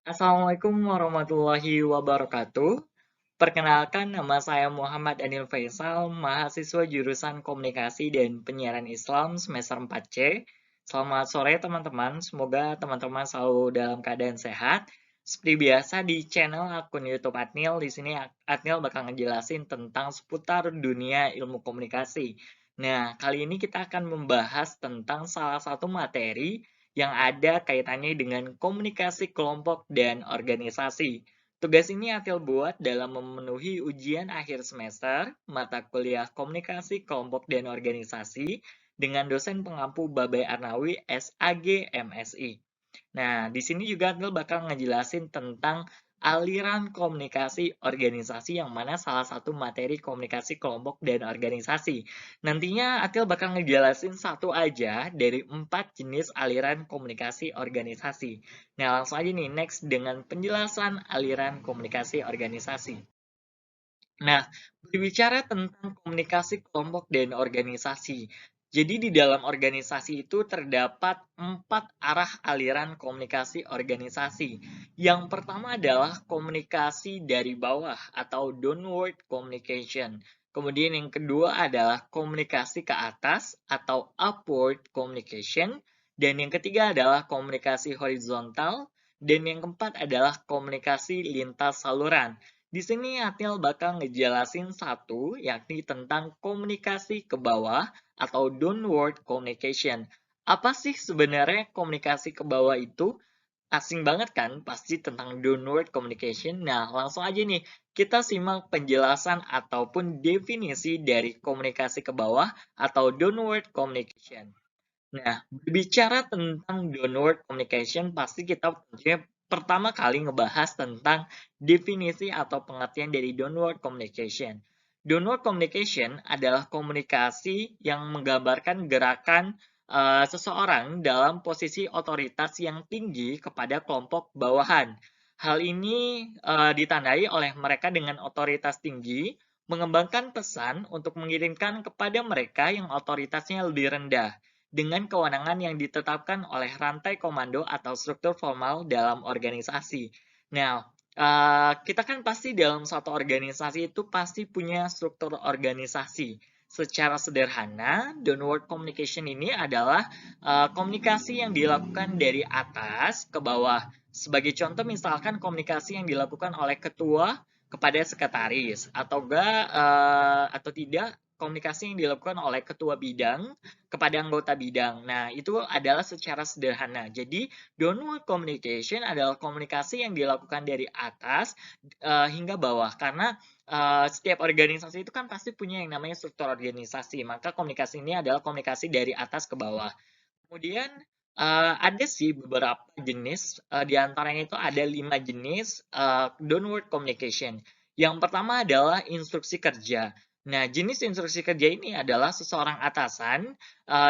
Assalamualaikum warahmatullahi wabarakatuh. Perkenalkan, nama saya Muhammad Anil Faisal, mahasiswa jurusan Komunikasi dan Penyiaran Islam semester 4C. Selamat sore teman-teman, semoga teman-teman selalu dalam keadaan sehat. Seperti biasa di channel akun YouTube Adnil, di sini Adnil bakal ngejelasin tentang seputar dunia ilmu komunikasi. Nah, kali ini kita akan membahas tentang salah satu materi yang ada kaitannya dengan komunikasi kelompok dan organisasi. Tugas ini Atil buat dalam memenuhi ujian akhir semester mata kuliah komunikasi kelompok dan organisasi dengan dosen pengampu Babai Arnawi SAG MSI. Nah, di sini juga Atil bakal ngejelasin tentang aliran komunikasi organisasi yang mana salah satu materi komunikasi kelompok dan organisasi. Nantinya Atil bakal ngejelasin satu aja dari 4 jenis aliran komunikasi organisasi. Nah, langsung aja nih next dengan penjelasan aliran komunikasi organisasi. Nah, berbicara tentang komunikasi kelompok dan organisasi. Jadi di dalam organisasi itu terdapat 4 arah aliran komunikasi organisasi. Yang pertama adalah komunikasi dari bawah atau downward communication. Kemudian yang kedua adalah komunikasi ke atas atau upward communication. Dan yang ketiga adalah komunikasi horizontal. Dan yang keempat adalah komunikasi lintas saluran. Di sini Atil bakal ngejelasin satu, yakni tentang komunikasi ke bawah atau downward communication. Apa sih sebenarnya komunikasi ke bawah itu? Asing banget kan? Pasti tentang downward communication. Nah, langsung aja nih, kita simak penjelasan ataupun definisi dari komunikasi ke bawah atau downward communication. Nah, berbicara tentang downward communication, pasti kita tentunya pertama kali ngebahas tentang definisi atau pengertian dari downward communication. Downward communication adalah komunikasi yang menggambarkan gerakan seseorang dalam posisi otoritas yang tinggi kepada kelompok bawahan. Hal ini ditandai oleh mereka dengan otoritas tinggi, mengembangkan pesan untuk mengirimkan kepada mereka yang otoritasnya lebih rendah dengan kewenangan yang ditetapkan oleh rantai komando atau struktur formal dalam organisasi. Nah, kita kan pasti dalam suatu organisasi itu pasti punya struktur organisasi. Secara sederhana, downward communication ini adalah komunikasi yang dilakukan dari atas ke bawah. Sebagai contoh, misalkan komunikasi yang dilakukan oleh ketua kepada sekretaris, atau tidak komunikasi yang dilakukan oleh ketua bidang kepada anggota bidang. Nah, itu adalah secara sederhana. Jadi, downward communication adalah komunikasi yang dilakukan dari atas hingga bawah. Karena setiap organisasi itu kan pasti punya yang namanya struktur organisasi. Maka komunikasi ini adalah komunikasi dari atas ke bawah. Kemudian ada sih beberapa jenis, di antaranya itu ada 5 jenis downward communication. Yang pertama adalah instruksi kerja. Nah, jenis instruksi kerja ini adalah seseorang atasan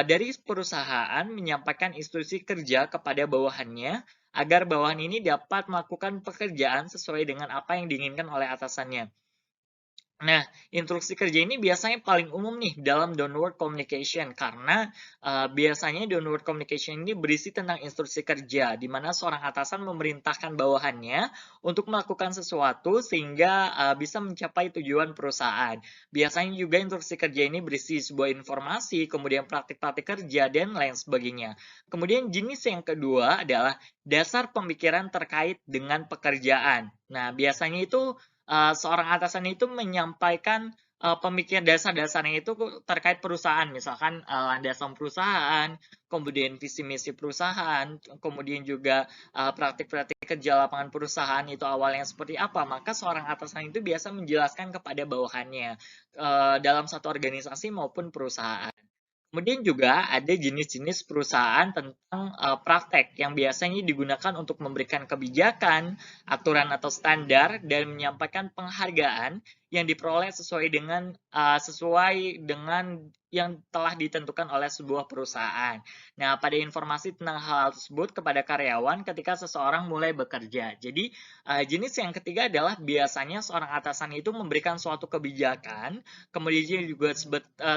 dari perusahaan menyampaikan instruksi kerja kepada bawahannya agar bawahan ini dapat melakukan pekerjaan sesuai dengan apa yang diinginkan oleh atasannya. Nah, instruksi kerja ini biasanya paling umum nih dalam downward communication karena biasanya downward communication ini berisi tentang instruksi kerja, di mana seorang atasan memerintahkan bawahannya untuk melakukan sesuatu sehingga bisa mencapai tujuan perusahaan. Biasanya juga instruksi kerja ini berisi sebuah informasi, kemudian praktik-praktik kerja, dan lain sebagainya. Kemudian jenis yang kedua adalah dasar pemikiran terkait dengan pekerjaan. Nah, biasanya itu seorang atasan itu menyampaikan pemikiran dasar-dasarnya itu terkait perusahaan, misalkan landasan perusahaan, kemudian visi misi perusahaan, kemudian juga praktik-praktik kerja lapangan perusahaan itu awalnya seperti apa, maka seorang atasan itu biasa menjelaskan kepada bawahannya dalam satu organisasi maupun perusahaan. Kemudian juga ada jenis-jenis perusahaan tentang praktek yang biasanya digunakan untuk memberikan kebijakan, aturan atau standar, dan menyampaikan penghargaan yang diperoleh sesuai dengan yang telah ditentukan oleh sebuah perusahaan. Nah, pada informasi tentang hal tersebut kepada karyawan ketika seseorang mulai bekerja. Jadi, jenis yang ketiga adalah biasanya seorang atasan itu memberikan suatu kebijakan, kemudian juga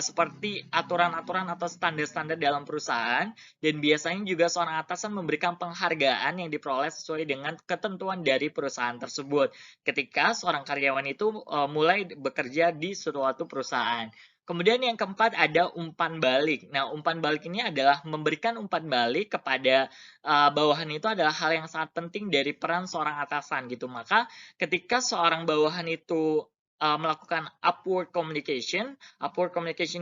seperti aturan-aturan atau standar-standar dalam perusahaan, dan biasanya juga seorang atasan memberikan penghargaan yang diperoleh sesuai dengan ketentuan dari perusahaan tersebut ketika seorang karyawan itu mulai bekerja di suatu perusahaan. Kemudian yang keempat ada umpan balik. Nah, umpan balik ini adalah memberikan umpan balik kepada bawahan itu adalah hal yang sangat penting dari peran seorang atasan gitu. Maka ketika seorang bawahan itu melakukan upward communication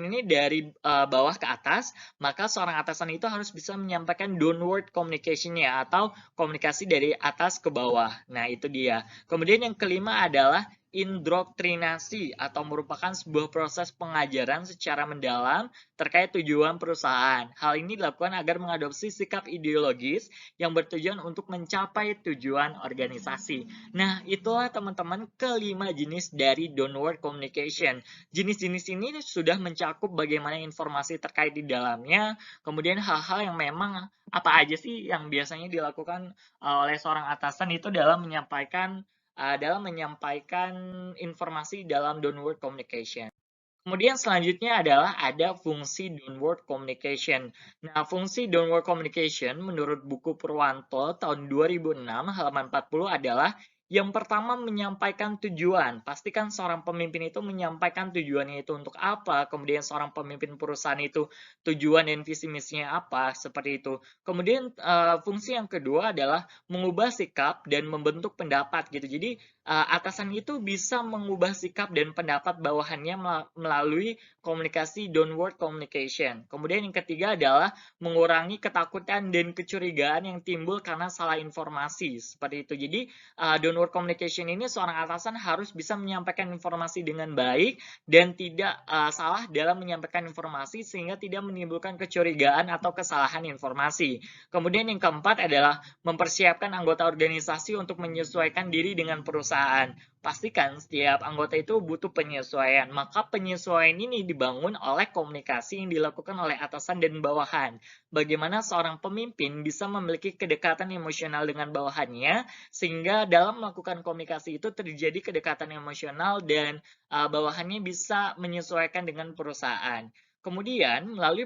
ini dari bawah ke atas, maka seorang atasan itu harus bisa menyampaikan downward communication-nya atau komunikasi dari atas ke bawah. Nah, itu dia. Kemudian yang kelima adalah indoktrinasi atau merupakan sebuah proses pengajaran secara mendalam terkait tujuan perusahaan. Hal ini dilakukan agar mengadopsi sikap ideologis yang bertujuan untuk mencapai tujuan organisasi. Nah, itulah teman-teman kelima jenis dari downward communication. Jenis-jenis ini sudah mencakup bagaimana informasi terkait di dalamnya, kemudian hal-hal yang memang apa aja sih yang biasanya dilakukan oleh seorang atasan itu dalam menyampaikan informasi dalam downward communication. Kemudian selanjutnya adalah ada fungsi downward communication. Nah, fungsi downward communication menurut buku Purwanto tahun 2006 halaman 40 adalah yang pertama menyampaikan tujuan. Pastikan seorang pemimpin itu menyampaikan tujuannya itu untuk apa, kemudian seorang pemimpin perusahaan itu tujuan dan visi misinya apa, seperti itu. Kemudian fungsi yang kedua adalah mengubah sikap dan membentuk pendapat gitu. Jadi atasan itu bisa mengubah sikap dan pendapat bawahannya melalui komunikasi downward communication. Kemudian yang ketiga adalah mengurangi ketakutan dan kecurigaan yang timbul karena salah informasi. Seperti itu. Jadi downward communication ini seorang atasan harus bisa menyampaikan informasi dengan baik dan tidak salah dalam menyampaikan informasi sehingga tidak menimbulkan kecurigaan atau kesalahan informasi. Kemudian yang keempat adalah mempersiapkan anggota organisasi untuk menyesuaikan diri dengan perusahaan. Pastikan setiap anggota itu butuh penyesuaian, maka penyesuaian ini dibangun oleh komunikasi yang dilakukan oleh atasan dan bawahan. Bagaimana seorang pemimpin bisa memiliki kedekatan emosional dengan bawahannya, sehingga dalam melakukan komunikasi itu terjadi kedekatan emosional dan bawahannya bisa menyesuaikan dengan perusahaan. Kemudian, melalui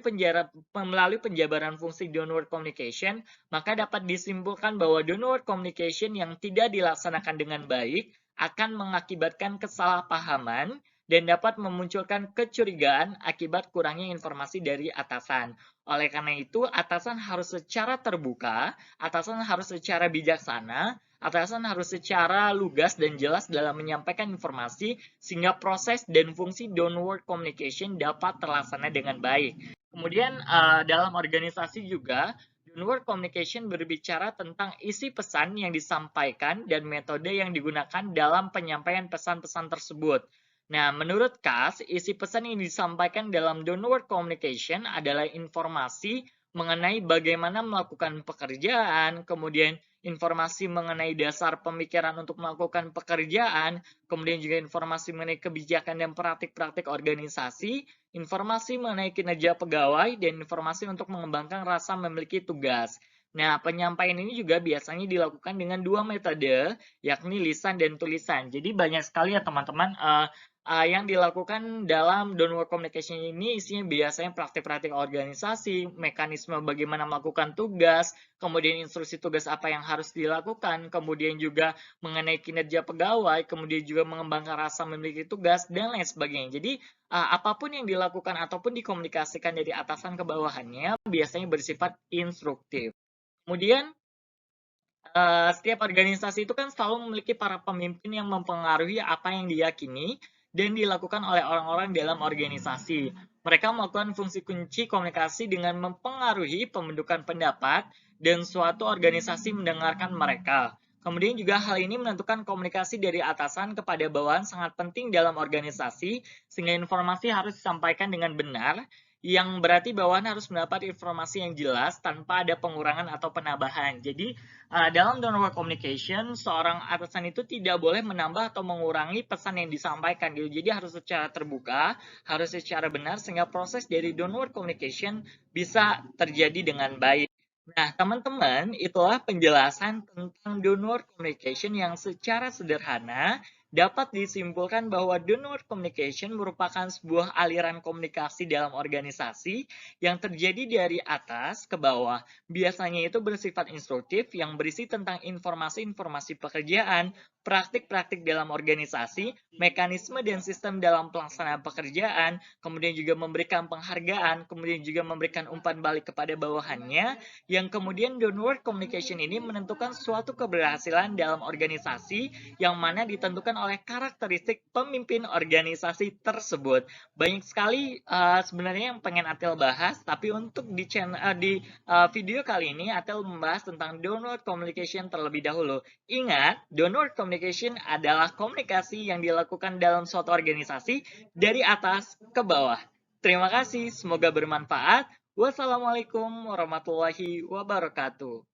penjabaran fungsi downward communication, maka dapat disimpulkan bahwa downward communication yang tidak dilaksanakan dengan baik akan mengakibatkan kesalahpahaman dan dapat memunculkan kecurigaan akibat kurangnya informasi dari atasan. Oleh karena itu, atasan harus secara terbuka, atasan harus secara bijaksana, atasan harus secara lugas dan jelas dalam menyampaikan informasi sehingga proses dan fungsi downward communication dapat terlaksana dengan baik. Kemudian dalam organisasi juga downward communication berbicara tentang isi pesan yang disampaikan dan metode yang digunakan dalam penyampaian pesan-pesan tersebut. Nah, menurut Kas, isi pesan yang disampaikan dalam downward communication adalah informasi mengenai bagaimana melakukan pekerjaan, kemudian informasi mengenai dasar pemikiran untuk melakukan pekerjaan, kemudian juga informasi mengenai kebijakan dan praktik-praktik organisasi, informasi mengenai kinerja pegawai, dan informasi untuk mengembangkan rasa memiliki tugas. Nah, penyampaian ini juga biasanya dilakukan dengan dua metode, yakni lisan dan tulisan. Jadi banyak sekali ya teman-teman yang dilakukan dalam downward communication ini isinya biasanya praktik-praktik organisasi, mekanisme bagaimana melakukan tugas, kemudian instruksi tugas apa yang harus dilakukan, kemudian juga mengenai kinerja pegawai, kemudian juga mengembangkan rasa memiliki tugas, dan lain sebagainya. Jadi, apapun yang dilakukan ataupun dikomunikasikan dari atasan ke bawahannya biasanya bersifat instruktif. Kemudian, setiap organisasi itu kan selalu memiliki para pemimpin yang mempengaruhi apa yang diyakini dan dilakukan oleh orang-orang dalam organisasi. Mereka melakukan fungsi kunci komunikasi dengan mempengaruhi pembentukan pendapat dan suatu organisasi mendengarkan mereka. Kemudian juga hal ini menentukan komunikasi dari atasan kepada bawahan sangat penting dalam organisasi, sehingga informasi harus disampaikan dengan benar, yang berarti bawahan harus mendapat informasi yang jelas tanpa ada pengurangan atau penambahan. Jadi, dalam downward communication, seorang atasan itu tidak boleh menambah atau mengurangi pesan yang disampaikan gitu. Jadi harus secara terbuka, harus secara benar sehingga proses dari downward communication bisa terjadi dengan baik. Nah, teman-teman, itulah penjelasan tentang downward communication yang secara sederhana dapat disimpulkan bahwa downward communication merupakan sebuah aliran komunikasi dalam organisasi yang terjadi dari atas ke bawah. Biasanya itu bersifat instruktif yang berisi tentang informasi-informasi pekerjaan, praktik-praktik dalam organisasi, mekanisme dan sistem dalam pelaksanaan pekerjaan, kemudian juga memberikan penghargaan, kemudian juga memberikan umpan balik kepada bawahannya, yang kemudian downward communication ini menentukan suatu keberhasilan dalam organisasi yang mana ditentukan oleh karakteristik pemimpin organisasi tersebut. Banyak sekali sebenarnya yang pengen Atel bahas, tapi untuk di video kali ini Atel membahas tentang downward communication terlebih dahulu. Ingat, downward communication adalah komunikasi yang dilakukan dalam suatu organisasi dari atas ke bawah. Terima kasih, semoga bermanfaat. Wassalamualaikum warahmatullahi wabarakatuh.